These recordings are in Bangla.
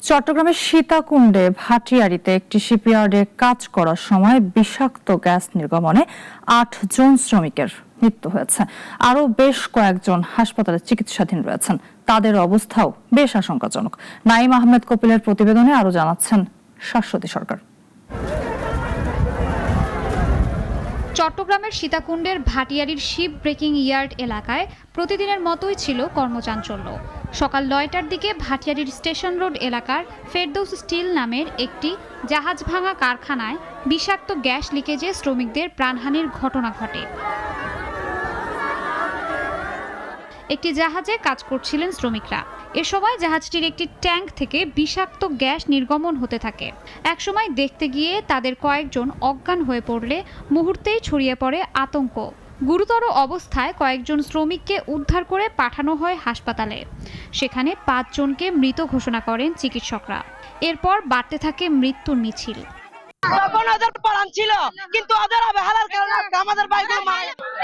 চট্টগ্রামের সীতাকুণ্ডে ভাটিয়ারীতে একটি শিপইয়ার্ডে কাজ করার সময় বিষাক্ত গ্যাস নির্গমনে ৮ জন শ্রমিকের মৃত্যু হয়েছে। আরও বেশ কয়েকজন হাসপাতালে চিকিৎসাধীন রয়েছেন। তাদের অবস্থাও বেশ আশঙ্কাজনক। নাঈম আহমেদ কপিলের প্রতিবেদনে আরও জানাচ্ছেন শাশ্বতী সরকার। চট্টগ্রামের সীতাকুণ্ডের ভাটিয়ারীর শিপ ব্রেকিং ইয়ার্ড এলাকায় প্রতিদিনের মতোই ছিল কর্মচাঞ্চল্য। সকাল ৯টার দিকে ভাটিয়ারীর স্টেশন রোড এলাকার ফেরদৌস স্টিল নামের একটি জাহাজ ভাঙা কারখানায় বিষাক্ত গ্যাস লিকেজে শ্রমিকদের প্রাণহানির ঘটনা ঘটে। একটি জাহাজে কাজ করছিলেন শ্রমিকরা। এ সময় জাহাজটির একটি ট্যাঙ্ক থেকে বিষাক্ত গ্যাস নির্গমন হতে থাকে। একসময় দেখতে গিয়ে তাদের কয়েকজন অজ্ঞান হয়ে পড়লে মুহূর্তেই ছড়িয়ে পড়ে আতঙ্ক। গুরুতর অবস্থায় কয়েকজন শ্রমিককে উদ্ধার করে পাঠানো হয় হাসপাতালে। সেখানে ৫ জনকে মৃত ঘোষণা করেন চিকিৎসকরা। এরপর বাড়তে থাকে মৃত্যুর মিছিল। তখন ওদের প্ল্যান ছিল, কিন্তু ওদের অবহেলার কারণে আমাদের বাইরে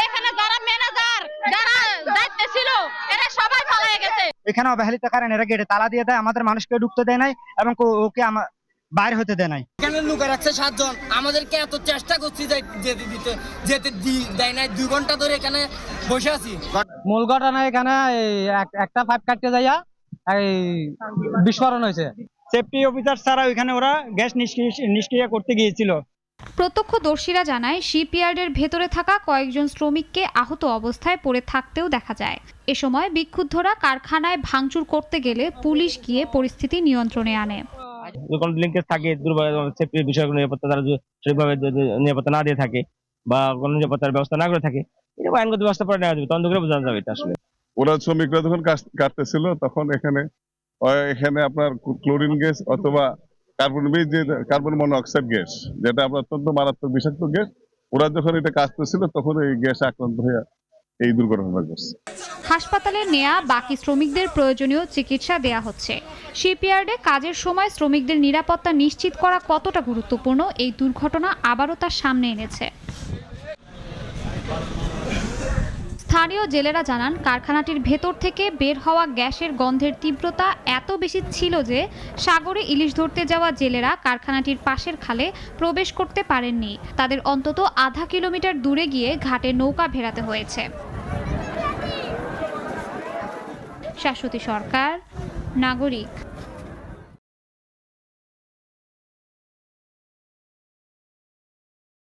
এখানে যারা ম্যানেজার যারা দায়িত্বে ছিল এরা সবাই পালিয়ে গেছে। এখানে অবহেলিত কারণে এরা গেটে তালা দিয়ে দেয়, আমাদের মানুষকে ঢুকতে দেয় নাই এবং ওকে বাইরে হতে দেয় নাই। এখানে লুকে রাখছে 7 জন। আমাদেরকে এত চেষ্টা করছি যেতে দেয় নাই। 2 ঘন্টা ধরে এখানে বসে আছি। মূল ঘটনা এখানে একটা পাইপ কাটতে যাইয়া এই বিস্ফোরণ হয়েছে। সেফটি অফিসার ছাড়া ওইখানে ওরা গ্যাস নিষ্ক্রিয় করতে গিয়েছিল। প্রত্যক্ষদর্শীরা জানায় শিপইয়ার্ডের ভেতরে থাকা কয়েকজন শ্রমিককে আহত অবস্থায় পড়ে থাকতেও দেখা যায়। এ সময় বিক্ষুব্ধরা কারখানায় ভাঙচুর করতে গেলে পুলিশ গিয়ে পরিস্থিতি নিয়ন্ত্রণে আনে। যখন লিঙ্কেজ থাকে দুর্বল সেফটির বিষয়গুলো নিরাপত্তা তারা সঠিকভাবে নিরাপত্তা না দিয়ে থাকে বা কোনো নিরাপত্তার ব্যবস্থা না করে থাকে, এটা আইনগত ব্যবস্থা পরে নেওয়া যাবে, তদন্ত করে বোঝানো যাবে। এটা আসলে ওরা শ্রমিকরা যখন কাটতেছিল তখন এখানে আপনার ক্লোরিন গ্যাস অথবা কার্বন মনোক্সাইড গ্যাস, যেটা আপনার অত্যন্ত মারাত্মক বিষাক্ত গ্যাস, ওরা যখন এটা কাটতেছিল তখন এই গ্যাস আক্রান্ত হয়ে এই দুর্ঘটনা ঘটছে। হাসপাতালে নেয়া বাকি শ্রমিকদের প্রয়োজনীয় চিকিৎসা দেয়া হচ্ছে। শিপইয়ার্ডে কাজের সময় শ্রমিকদের নিরাপত্তা নিশ্চিত করা কতটা গুরুত্বপূর্ণ এই দুর্ঘটনা আবারও তার সামনে এনেছে। স্থানীয় জেলেরা জানান, কারখানাটির ভেতর থেকে বের হওয়া গ্যাসের গন্ধের তীব্রতা এত বেশি ছিল যে সাগরে ইলিশ ধরতে যাওয়া জেলেরা কারখানাটির পাশের খালে প্রবেশ করতে পারেননি। তাদের অন্তত আধা কিলোমিটার দূরে গিয়ে ঘাটে নৌকা ভেড়াতে হয়েছে। শাশ্বতী সরকার, নাগরিক।